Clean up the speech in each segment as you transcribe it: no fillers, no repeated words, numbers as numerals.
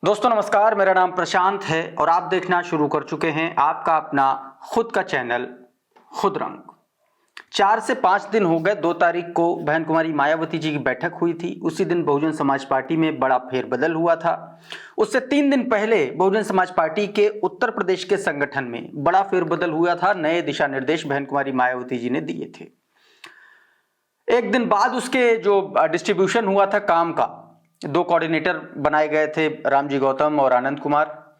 दोस्तों नमस्कार, मेरा नाम प्रशांत है और आप देखना शुरू कर चुके हैं आपका अपना खुद का चैनल खुद रंग। 4 से 5 दिन हो गए। 2 तारीख को बहन कुमारी मायावती जी की बैठक हुई थी। उसी दिन बहुजन समाज पार्टी में बड़ा फेरबदल हुआ था। उससे 3 दिन पहले बहुजन समाज पार्टी के उत्तर प्रदेश के संगठन में बड़ा फेरबदल हुआ था। नए दिशा निर्देश बहन कुमारी मायावती जी ने दिए थे। एक दिन बाद उसके जो डिस्ट्रीब्यूशन हुआ था काम का, 2 कोऑर्डिनेटर बनाए गए थे, रामजी गौतम और आनंद कुमार।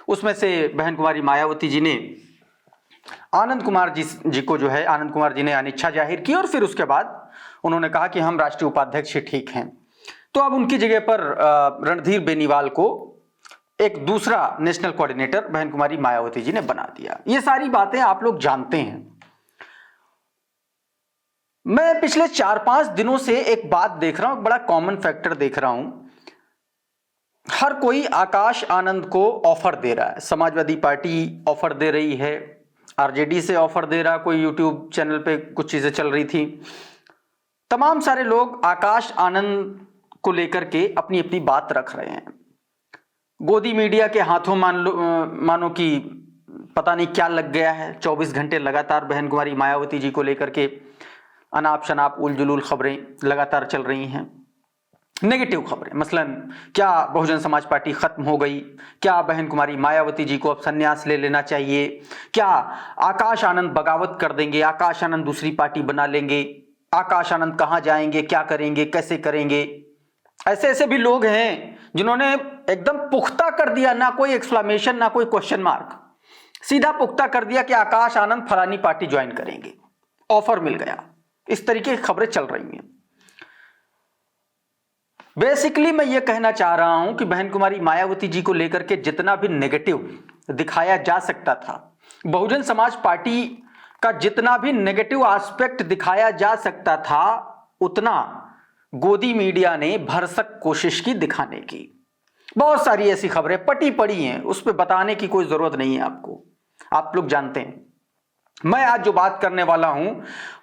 उसमें से बहन कुमारी मायावती जी ने आनंद कुमार जी को जो है आनंद कुमार जी ने अनिच्छा जाहिर की और फिर उसके बाद उन्होंने कहा कि हम राष्ट्रीय उपाध्यक्ष ठीक हैं। तो अब उनकी जगह पर रणधीर बेनीवाल को एक दूसरा नेशनल कोऑर्डिनेटर बहन कुमारी मायावती जी ने बना दिया। ये सारी बातें आप लोग जानते हैं। मैं पिछले 4-5 दिनों से एक बात देख रहा हूं, एक बड़ा कॉमन फैक्टर देख रहा हूं। हर कोई आकाश आनंद को ऑफर दे रहा है। समाजवादी पार्टी ऑफर दे रही है, आरजेडी से ऑफर दे रहा, कोई यूट्यूब चैनल पे कुछ चीजें चल रही थी। तमाम सारे लोग आकाश आनंद को लेकर के अपनी अपनी बात रख रहे हैं। गोदी मीडिया के हाथों मानो कि पता नहीं क्या लग गया है। 24 घंटे लगातार बहन कुमारी मायावती जी को लेकर के अनाप शनाप उल जुलूल खबरें लगातार चल रही हैं। नेगेटिव खबरें, मसलन क्या बहुजन समाज पार्टी खत्म हो गई, क्या बहन कुमारी मायावती जी को अब संन्यास ले लेना चाहिए, क्या आकाश आनंद बगावत कर देंगे, आकाश आनंद दूसरी पार्टी बना लेंगे, आकाश आनंद कहां जाएंगे, क्या करेंगे, कैसे करेंगे। ऐसे ऐसे भी लोग हैं जिन्होंने एकदम पुख्ता कर दिया, ना कोई एक्सक्लेमेशन ना कोई क्वेश्चन मार्क, सीधा पुख्ता कर दिया कि आकाश आनंद फलानी पार्टी ज्वाइन करेंगे, ऑफर मिल गया। इस तरीके की खबरें चल रही हैं। बेसिकली मैं ये कहना चाह रहा हूं कि बहन कुमारी मायावती जी को लेकर के जितना भी नेगेटिव दिखाया जा सकता था, बहुजन समाज पार्टी का जितना भी नेगेटिव एस्पेक्ट दिखाया जा सकता था, उतना गोदी मीडिया ने भरसक कोशिश की दिखाने की। बहुत सारी ऐसी खबरें पटी पड़ी हैं, उस पर बताने की कोई जरूरत नहीं है आपको, आप लोग जानते हैं। मैं आज जो बात करने वाला हूं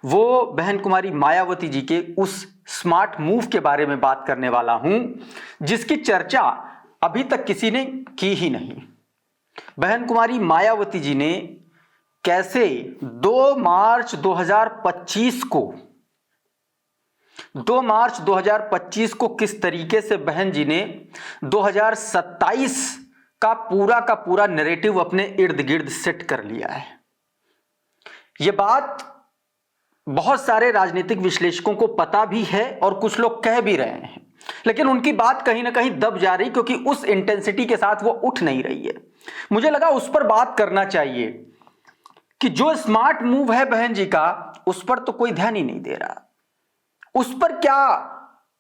वो बहन कुमारी मायावती जी के उस स्मार्ट मूव के बारे में बात करने वाला हूं जिसकी चर्चा अभी तक किसी ने की ही नहीं। बहन कुमारी मायावती जी ने कैसे 2 मार्च 2025 को किस तरीके से बहन जी ने 2027 का पूरा नैरेटिव अपने इर्द गिर्द सेट कर लिया है। यह बात बहुत सारे राजनीतिक विश्लेषकों को पता भी है और कुछ लोग कह भी रहे हैं, लेकिन उनकी बात कहीं ना कहीं दब जा रही, क्योंकि उस इंटेंसिटी के साथ वो उठ नहीं रही है। मुझे लगा उस पर बात करना चाहिए कि जो स्मार्ट मूव है बहन जी का, उस पर तो कोई ध्यान ही नहीं दे रहा। उस पर क्या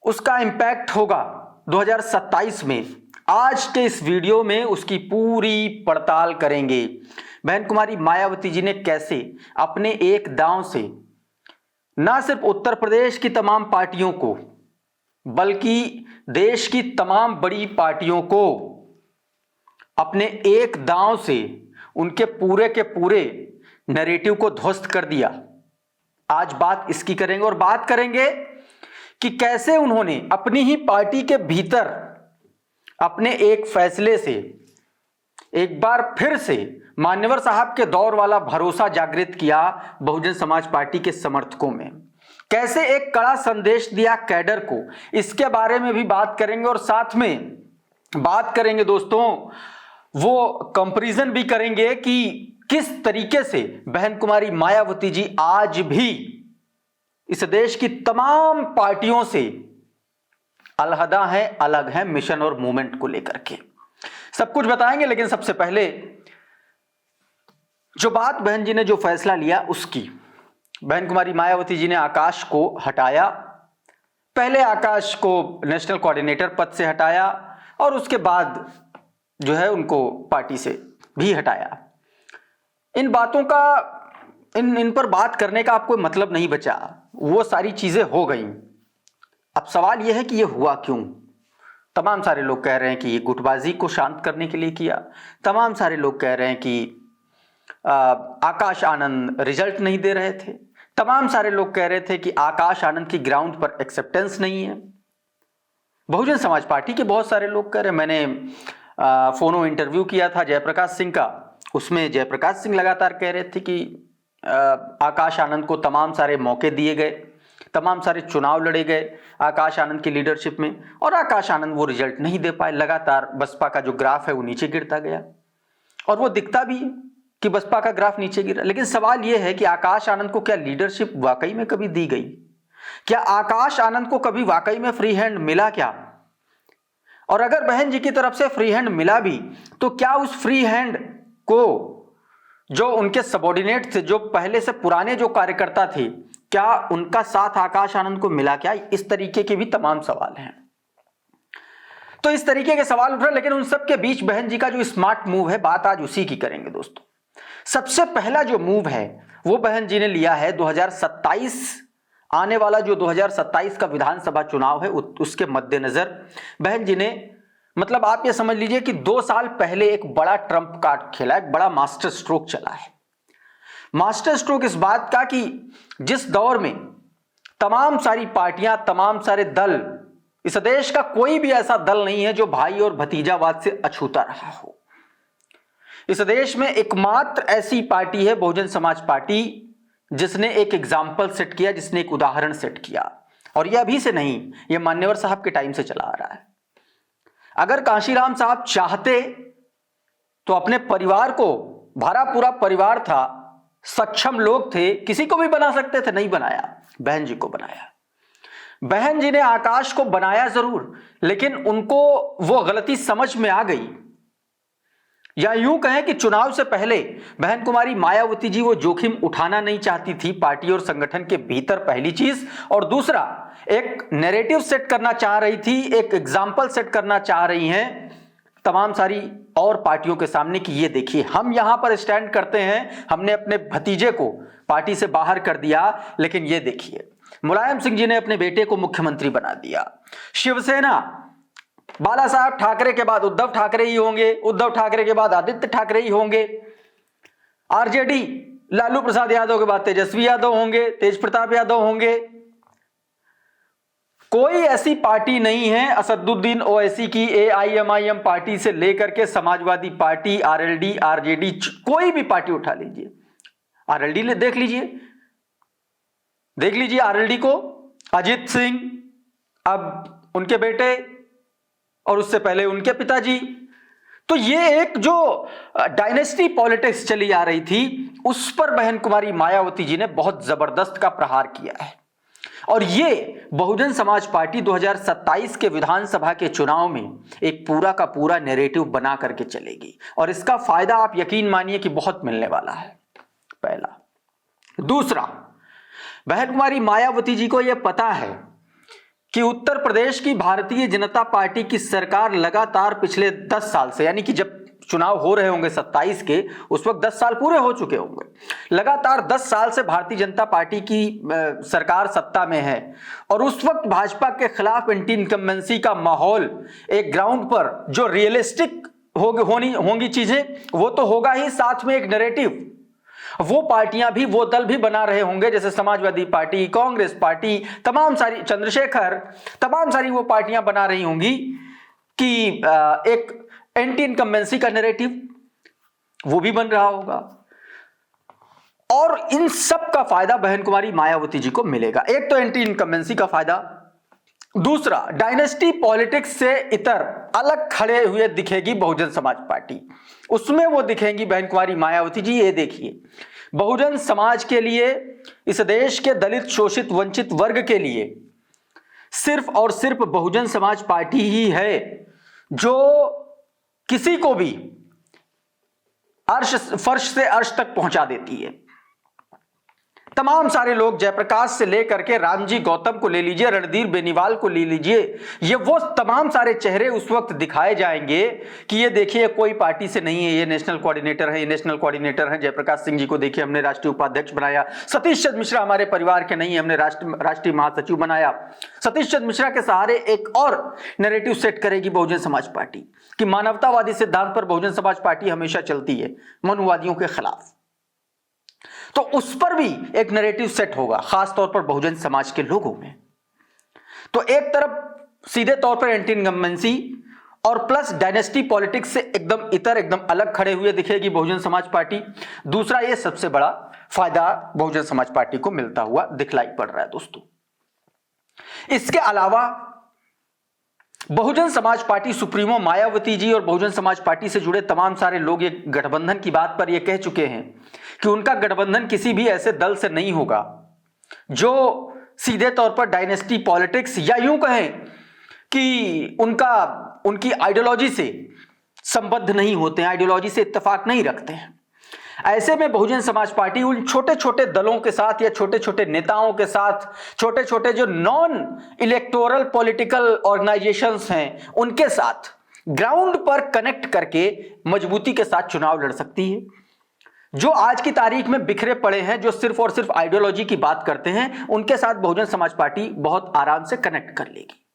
उसका इंपैक्ट होगा 2027 में, आज के इस वीडियो में उसकी पूरी पड़ताल करेंगे। बहन कुमारी मायावती जी ने कैसे अपने एक दांव से ना सिर्फ उत्तर प्रदेश की तमाम पार्टियों को, बल्कि देश की तमाम बड़ी पार्टियों को अपने एक दांव से उनके पूरे के पूरे नैरेटिव को ध्वस्त कर दिया। आज बात इसकी करेंगे और बात करेंगे कि कैसे उन्होंने अपनी ही पार्टी के भीतर अपने एक फैसले से एक बार फिर से मान्यवर साहब के दौर वाला भरोसा जागृत किया बहुजन समाज पार्टी के समर्थकों में, कैसे एक कड़ा संदेश दिया कैडर को, इसके बारे में भी बात करेंगे। और साथ में बात करेंगे दोस्तों, वो कंपैरिजन भी करेंगे कि किस तरीके से बहन कुमारी मायावती जी आज भी इस देश की तमाम पार्टियों से अलहदा है, अलग है मिशन और मूवमेंट को लेकर के। सब कुछ बताएंगे, लेकिन सबसे पहले जो बात बहन जी ने जो फैसला लिया उसकी। बहन कुमारी मायावती जी ने आकाश को हटाया, पहले आकाश को नेशनल कोऑर्डिनेटर पद से हटाया और उसके बाद जो है उनको पार्टी से भी हटाया। इन बातों का इन पर बात करने का आपको मतलब नहीं बचा, वो सारी चीजें हो गई। अब सवाल यह है कि यह हुआ क्यों। तमाम सारे लोग कह रहे हैं कि ये गुटबाजी को शांत करने के लिए किया, तमाम सारे लोग कह रहे हैं कि आकाश आनंद रिजल्ट नहीं दे रहे थे, तमाम सारे लोग कह रहे थे कि आकाश आनंद की ग्राउंड पर एक्सेप्टेंस नहीं है। बहुजन समाज पार्टी के बहुत सारे लोग कह रहे हैं, मैंने फोनो इंटरव्यू किया था जयप्रकाश सिंह का, उसमें जयप्रकाश सिंह लगातार कह रहे थे कि आकाश आनंद को तमाम सारे मौके दिए गए, तमाम सारे चुनाव लड़े गए आकाश आनंद की लीडरशिप में, और आकाश आनंद वो रिजल्ट नहीं दे पाए। लगातार बसपा का जो ग्राफ है वो नीचे गिरता गया, और वो दिखता भी है कि बसपा का ग्राफ नीचे गिरा। लेकिन सवाल यह है कि आकाश आनंद को क्या लीडरशिप वाकई में कभी दी गई? क्या आकाश आनंद को कभी वाकई में फ्री हैंड मिला क्या? और अगर बहन जी की तरफ से फ्री हैंड मिला भी, तो क्या उस फ्री हैंड को जो उनके सबॉर्डिनेट थे, जो पहले से पुराने जो कार्यकर्ता थे, क्या उनका साथ आकाश आनंद को मिला क्या? इस तरीके के भी तमाम सवाल हैं। तो इस तरीके के सवाल उठ रहे, लेकिन उन सब के बीच बहन जी का जो स्मार्ट मूव है, बात आज उसी की करेंगे दोस्तों। सबसे पहला जो मूव है वो बहन जी ने लिया है 2027, आने वाला जो 2027 का विधानसभा चुनाव है उसके मद्देनजर बहन जी ने, मतलब आप ये समझ लीजिए कि 2 साल पहले एक बड़ा ट्रंप कार्ड खेला, एक बड़ा मास्टर स्ट्रोक चला है। मास्टर स्ट्रोक इस बात का कि जिस दौर में तमाम सारी पार्टियां, तमाम सारे दल, इस देश का कोई भी ऐसा दल नहीं है जो भाई और भतीजावाद से अछूता रहा हो। इस देश में एकमात्र ऐसी पार्टी है बहुजन समाज पार्टी, जिसने एक एग्जाम्पल सेट किया, जिसने एक उदाहरण सेट किया। और यह अभी से नहीं, यह मान्यवर साहब के टाइम से चला आ रहा है। अगर कांशीराम साहब चाहते तो अपने परिवार को, भरा पूरा परिवार था, सक्षम लोग थे, किसी को भी बना सकते थे, नहीं बनाया, बहन जी को बनाया। बहन जी ने आकाश को बनाया जरूर, लेकिन उनको वो गलती समझ में आ गई, या यूं कहें कि चुनाव से पहले बहन कुमारी मायावती जी वो जोखिम उठाना नहीं चाहती थी पार्टी और संगठन के भीतर, पहली चीज। और दूसरा, एक नैरेटिव सेट करना चाह रही थी, एक एग्जाम्पल सेट करना चाह रही हैं तमाम सारी और पार्टियों के सामने कि ये देखिए हम यहां पर स्टैंड करते हैं, हमने अपने भतीजे को पार्टी से बाहर कर दिया, लेकिन ये देखिए मुलायम सिंह जी ने अपने बेटे को मुख्यमंत्री बना दिया। शिवसेना, बाला साहब ठाकरे के बाद उद्धव ठाकरे ही होंगे, उद्धव ठाकरे के बाद आदित्य ठाकरे ही होंगे। आरजेडी, लालू प्रसाद यादव के बाद तेजस्वी यादव होंगे, तेज प्रताप यादव होंगे। कोई ऐसी पार्टी नहीं है असदुद्दीन ओवैसी की, AIMIM पार्टी से लेकर के समाजवादी पार्टी, RLD, RJD, कोई भी पार्टी उठा लीजिए, RLD देख लीजिए RLD को, अजीत सिंह, अब उनके बेटे, और उससे पहले उनके पिताजी। तो ये एक जो डायनेस्टी पॉलिटिक्स चली आ रही थी, उस पर बहन कुमारी मायावती जी ने बहुत जबरदस्त का प्रहार किया है। और ये बहुजन समाज पार्टी 2027 के विधानसभा के चुनाव में एक पूरा का पूरा नैरेटिव बना करके चलेगी, और इसका फायदा आप यकीन मानिए कि बहुत मिलने वाला है, पहला। दूसरा, बहन कुमारी मायावती जी को यह पता है कि उत्तर प्रदेश की भारतीय जनता पार्टी की सरकार लगातार पिछले 10 साल से, यानी कि जब चुनाव हो रहे होंगे 27 के, उस वक्त 10 साल पूरे हो चुके होंगे, लगातार 10 साल से भारतीय जनता पार्टी की सरकार सत्ता में है। और उस वक्त भाजपा के खिलाफ एंटी इनकम्बेंसी का माहौल, एक ग्राउंड पर जो रियलिस्टिक होंगी चीजें, वो तो होगा ही, साथ में एक नैरेटिव वो पार्टियां भी, वो दल भी बना रहे होंगे, जैसे समाजवादी पार्टी, कांग्रेस पार्टी, तमाम सारी, चंद्रशेखर, तमाम सारी वो पार्टियां बना रही होंगी कि एक एंटी इनकम्बेंसी का नैरेटिव वो भी बन रहा होगा। और इन सब का फायदा बहन कुमारी मायावती जी को मिलेगा। एक तो एंटी इनकम्बेंसी का फायदा, दूसरा डायनेस्टी पॉलिटिक्स से इतर अलग खड़े हुए दिखेगी बहुजन समाज पार्टी, उसमें वो दिखेंगी बहन कुमारी मायावती जी। ये देखिए, बहुजन समाज के लिए, इस देश के दलित, शोषित, वंचित वर्ग के लिए सिर्फ और सिर्फ बहुजन समाज पार्टी ही है जो किसी को भी फर्श से अर्श तक पहुंचा देती है। तमाम सारे लोग, जयप्रकाश से लेकर के रामजी गौतम को ले लीजिए, रणधीर बेनीवाल को ले लीजिए, ये वो तमाम सारे चेहरे उस वक्त दिखाए जाएंगे कि ये देखिए कोई पार्टी से नहीं है, ये नेशनल कोऑर्डिनेटर है, ये नेशनल कोऑर्डिनेटर है। जयप्रकाश सिंह जी को देखिए, हमने राष्ट्रीय उपाध्यक्ष बनाया। सतीश चंद्र मिश्रा हमारे परिवार के नहीं है, हमने राष्ट्रीय महासचिव बनाया। सतीश चंद्र मिश्रा के सहारे एक और नैरेटिव सेट करेगी बहुजन समाज पार्टी कि मानवतावादी सिद्धांत पर बहुजन समाज पार्टी हमेशा चलती है, मनुवादियों के खिलाफ। तो उस पर भी एक नैरेटिव सेट होगा, खास तौर पर बहुजन समाज के लोगों में। तो एक तरफ सीधे तौर पर एंटी इनकम्बेंसी और प्लस डायनेस्टी पॉलिटिक्स से एकदम इतर, एकदम अलग खड़े हुए दिखेगी बहुजन समाज पार्टी। दूसरा, ये सबसे बड़ा फायदा बहुजन समाज पार्टी को मिलता हुआ दिखलाई पड़ रहा है दोस्तों। इसके अलावा बहुजन समाज पार्टी सुप्रीमो मायावती जी और बहुजन समाज पार्टी से जुड़े तमाम सारे लोग ये गठबंधन की बात पर ये कह चुके हैं कि उनका गठबंधन किसी भी ऐसे दल से नहीं होगा जो सीधे तौर पर डायनेस्टी पॉलिटिक्स या यूं कहें कि उनकी आइडियोलॉजी से संबद्ध नहीं होते हैं, आइडियोलॉजी से इत्तेफाक नहीं रखते हैं। ऐसे में बहुजन समाज पार्टी उन छोटे छोटे दलों के साथ या छोटे छोटे नेताओं के साथ, छोटे छोटे जो नॉन इलेक्टोरल पॉलिटिकल ऑर्गेनाइजेशंस हैं उनके साथ ग्राउंड पर कनेक्ट करके मजबूती के साथ चुनाव लड़ सकती है। जो आज की तारीख में बिखरे पड़े हैं, जो सिर्फ और सिर्फ आइडियोलॉजी की बात करते हैं, उनके साथ बहुजन समाज पार्टी बहुत आराम से कनेक्ट कर लेगी।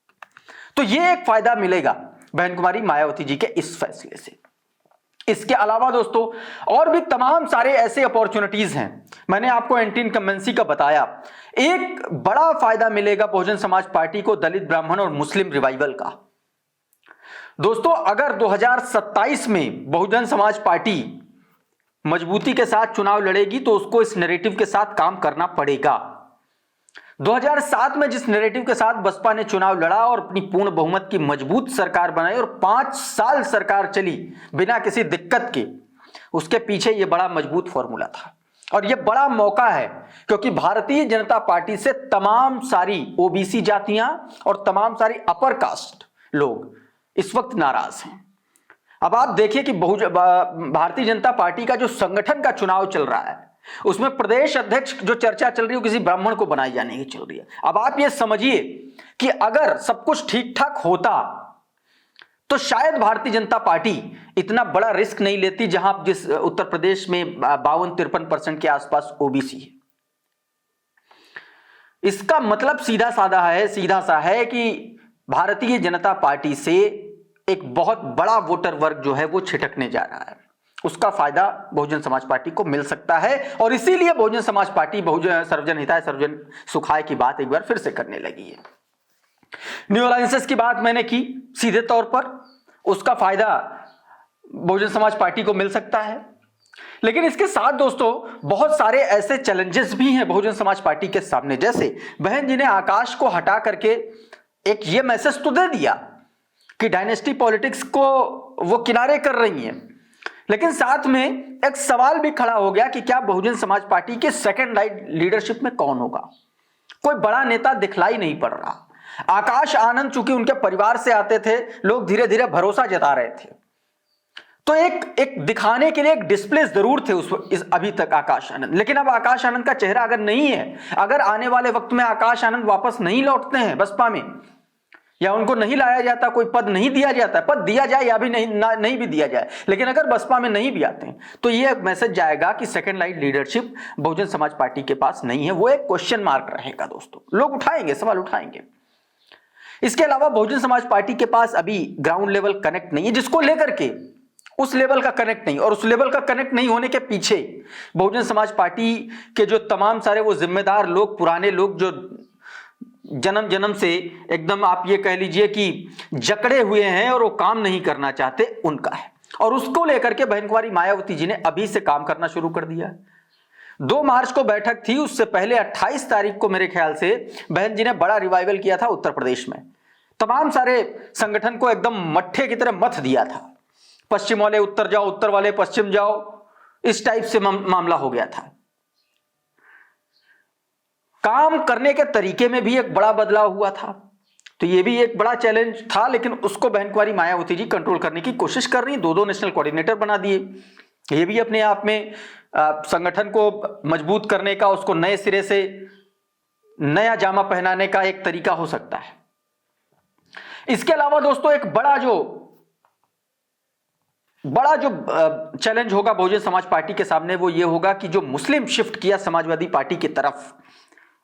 तो यह एक फायदा मिलेगा बहन कुमारी मायावती जी के इस फैसले से। इसके अलावा दोस्तों और भी तमाम सारे ऐसे अपॉर्चुनिटीज हैं। मैंने आपको एंटी इनकम्बेंसी का बताया। एक बड़ा फायदा मिलेगा बहुजन समाज पार्टी को दलित, ब्राह्मण और मुस्लिम रिवाइवल का। दोस्तों, अगर 2027 में बहुजन समाज पार्टी मजबूती के साथ चुनाव लड़ेगी तो उसको इस नैरेटिव के साथ काम करना पड़ेगा। 2007 में जिस नैरेटिव के साथ बसपा ने चुनाव लड़ा और अपनी पूर्ण बहुमत की मजबूत सरकार बनाई और 5 साल सरकार चली बिना किसी दिक्कत के, उसके पीछे यह बड़ा मजबूत फॉर्मूला था। और यह बड़ा मौका है क्योंकि भारतीय जनता पार्टी से तमाम सारी ओबीसी जातियां और तमाम सारी अपर कास्ट लोग इस वक्त नाराज हैं। अब आप देखिए कि भारतीय जनता पार्टी का जो संगठन का चुनाव चल रहा है उसमें प्रदेश अध्यक्ष जो चर्चा चल रही है किसी ब्राह्मण को बनाए जाने की चल रही है। अब आप ये समझिए कि अगर सब कुछ ठीक ठाक होता तो शायद भारतीय जनता पार्टी इतना बड़ा रिस्क नहीं लेती, जहां जिस उत्तर प्रदेश में 52-53% के आसपास ओबीसी है। इसका मतलब सीधा सा है कि भारतीय जनता पार्टी से एक बहुत बड़ा वोटर वर्ग जो है वो छिटकने जा रहा है। उसका फायदा बहुजन समाज पार्टी को मिल सकता है और इसीलिए बहुजन समाज पार्टी बहुजन सर्वजन हिताय सर्वजन सुखाय की बात एक बार फिर से करने लगी है। न्यू अलायंसेस की बात मैंने की, सीधे तौर पर उसका फायदा बहुजन समाज पार्टी को मिल सकता है। लेकिन इसके साथ दोस्तों बहुत सारे ऐसे चैलेंजेस भी हैं बहुजन समाज पार्टी के सामने। जैसे बहन जी ने आकाश को हटा करके एक ये मैसेज तो दे दिया कि डायनेस्टी पॉलिटिक्स को वो किनारे कर रही हैं, लेकिन साथ में एक सवाल भी खड़ा हो गया कि क्या बहुजन समाज पार्टी के सेकंड लाइन लीडरशिप में कौन होगा। कोई बड़ा नेता दिखलाई नहीं पड़ रहा। आकाश आनंद चूंकि उनके परिवार से आते थे, लोग धीरे धीरे भरोसा जता रहे थे, तो एक दिखाने के लिए एक डिस्प्ले जरूर थे अभी तक आकाश आनंद। लेकिन अब आकाश आनंद का चेहरा अगर नहीं है, अगर आने वाले वक्त में आकाश आनंद वापस नहीं लौटते हैं बसपा में, या उनको नहीं लाया जाता, कोई पद नहीं दिया जाता, पद दिया जाए या भी नहीं भी दिया जाए, लेकिन अगर बसपा में नहीं भी आते हैं तो ये मैसेज जाएगा कि second line leadership Bahujan Samaj party के पास नहीं है। वो एक क्वेश्चन मार्क रहेगा दोस्तों, लोग उठाएंगे, सवाल उठाएंगे। इसके अलावा बहुजन समाज पार्टी के पास अभी ग्राउंड लेवल कनेक्ट नहीं है, जिसको लेकर के उस लेवल का कनेक्ट नहीं, और उस लेवल का कनेक्ट नहीं होने के पीछे बहुजन समाज पार्टी के जो तमाम सारे वो जिम्मेदार लोग, पुराने लोग जो जन्म जन्म से एकदम आप ये कह लीजिए कि जकड़े हुए हैं और वो काम नहीं करना चाहते, उनका है। और उसको लेकर के बहन कुमारी मायावती जी ने अभी से काम करना शुरू कर दिया। 2 मार्च को बैठक थी, उससे पहले 28 तारीख को मेरे ख्याल से बहन जी ने बड़ा रिवाइवल किया था उत्तर प्रदेश में। तमाम सारे संगठन को एकदम मट्ठे की तरह मथ दिया था। पश्चिम वाले उत्तर जाओ, उत्तर वाले पश्चिम जाओ, इस टाइप से मामला हो गया था। काम करने के तरीके में भी एक बड़ा बदलाव हुआ था, तो ये भी एक बड़ा चैलेंज था, लेकिन उसको बहन कुमारी मायावती जी कंट्रोल करने की कोशिश कर रही। 2 नेशनल कोऑर्डिनेटर बना दिए। ये भी अपने आप में संगठन को मजबूत करने का, उसको नए सिरे से नया जामा पहनाने का एक तरीका हो सकता है। इसके अलावा दोस्तों एक बड़ा जो चैलेंज होगा बहुजन समाज पार्टी के सामने वो ये होगा कि जो मुस्लिम शिफ्ट किया समाजवादी पार्टी की तरफ,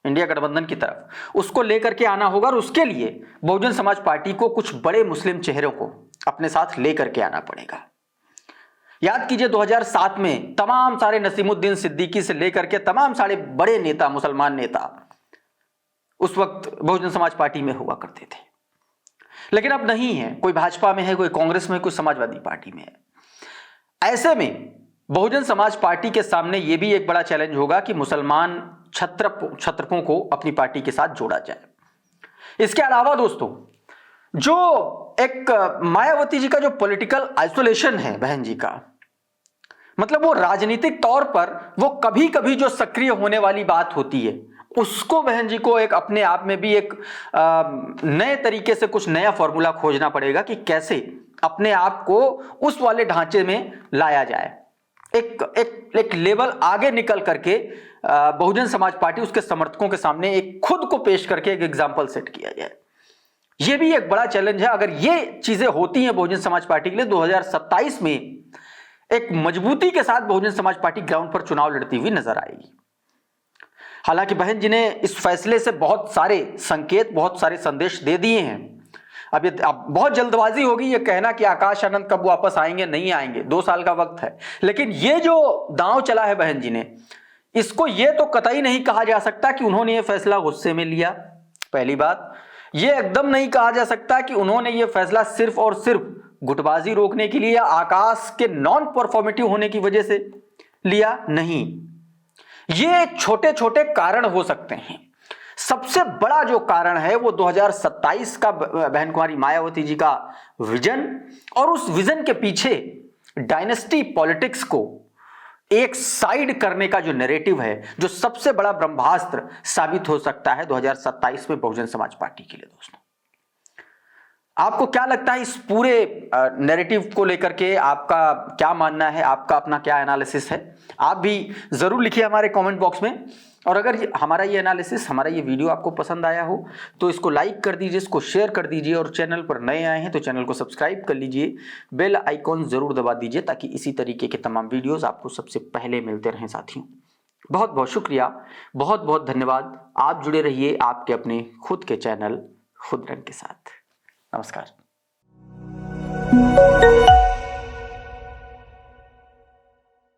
इंडिया गठबंधन की तरफ, उसको लेकर के आना होगा। और उसके लिए बहुजन समाज पार्टी को कुछ बड़े मुस्लिम चेहरों को अपने साथ लेकर के आना पड़ेगा। याद कीजिए 2007 में तमाम सारे नसीमुद्दीन सिद्दीकी से लेकर के तमाम सारे बड़े नेता, मुसलमान नेता उस वक्त बहुजन समाज पार्टी में हुआ करते थे। लेकिन अब नहीं है, कोई भाजपा में है, कोई कांग्रेस में, कोई समाजवादी पार्टी में है। ऐसे में बहुजन समाज पार्टी के सामने यह भी एक बड़ा चैलेंज होगा कि मुसलमान क्षत्रपों को अपनी पार्टी के साथ जोड़ा जाए। इसके अलावा दोस्तों, जो एक मायावती जी का जो पॉलिटिकल आइसोलेशन है बहन जी का, मतलब वो राजनीतिक तौर पर वो कभी कभी जो सक्रिय होने वाली बात होती है, उसको बहन जी को एक अपने आप में भी एक नए तरीके से कुछ नया फॉर्मूला खोजना पड़ेगा कि कैसे अपने आप को उस वाले ढांचे में लाया जाए। एक लेवल आगे निकल करके बहुजन समाज पार्टी उसके समर्थकों के सामने एक खुद को पेश करके एक एग्जाम्पल सेट किया जाए। यह भी एक बड़ा चैलेंज है। अगर ये चीजें होती हैं बहुजन समाज पार्टी के लिए, 2027 में एक मजबूती के साथ बहुजन समाज पार्टी ग्राउंड पर चुनाव लड़ती हुई नजर आएगी। हालांकि बहन जी ने इस फैसले से बहुत सारे संकेत, बहुत सारे संदेश दे दिए हैं। अब बहुत जल्दबाजी होगी ये कहना कि आकाश आनंद कब वापस आएंगे, नहीं आएंगे, 2 साल का वक्त है। लेकिन ये जो दांव चला है बहन जी ने, इसको ये तो कतई नहीं कहा जा सकता कि उन्होंने ये फैसला गुस्से में लिया। पहली बात, ये एकदम नहीं कहा जा सकता कि उन्होंने ये फैसला सिर्फ और सिर्फ गुटबाजी रोकने के लिए या आकाश के नॉन परफॉर्मेटिव होने की वजह से लिया। नहीं, ये छोटे छोटे कारण हो सकते हैं। सबसे बड़ा जो कारण है वो 2027 का बहन कुमारी मायावती जी का विजन, और उस विजन के पीछे डायनेस्टी पॉलिटिक्स को एक साइड करने का जो नैरेटिव है, जो सबसे बड़ा ब्रह्मास्त्र साबित हो सकता है 2027 में बहुजन समाज पार्टी के लिए। दोस्तों, आपको क्या लगता है इस पूरे नैरेटिव को लेकर के? आपका क्या मानना है? आपका अपना क्या एनालिसिस है? आप भी जरूर लिखिए हमारे कमेंट बॉक्स में। और अगर हमारा ये एनालिसिस, हमारा ये वीडियो आपको पसंद आया हो तो इसको लाइक कर दीजिए, इसको शेयर कर दीजिए, और चैनल पर नए आए हैं तो चैनल को सब्सक्राइब कर लीजिए, बेल आइकॉन जरूर दबा दीजिए ताकि इसी तरीके के तमाम वीडियोस आपको सबसे पहले मिलते रहें। साथियों, बहुत बहुत शुक्रिया, बहुत बहुत धन्यवाद। आप जुड़े रहिए आपके अपने खुद के चैनल खुद रंग के साथ। नमस्कार।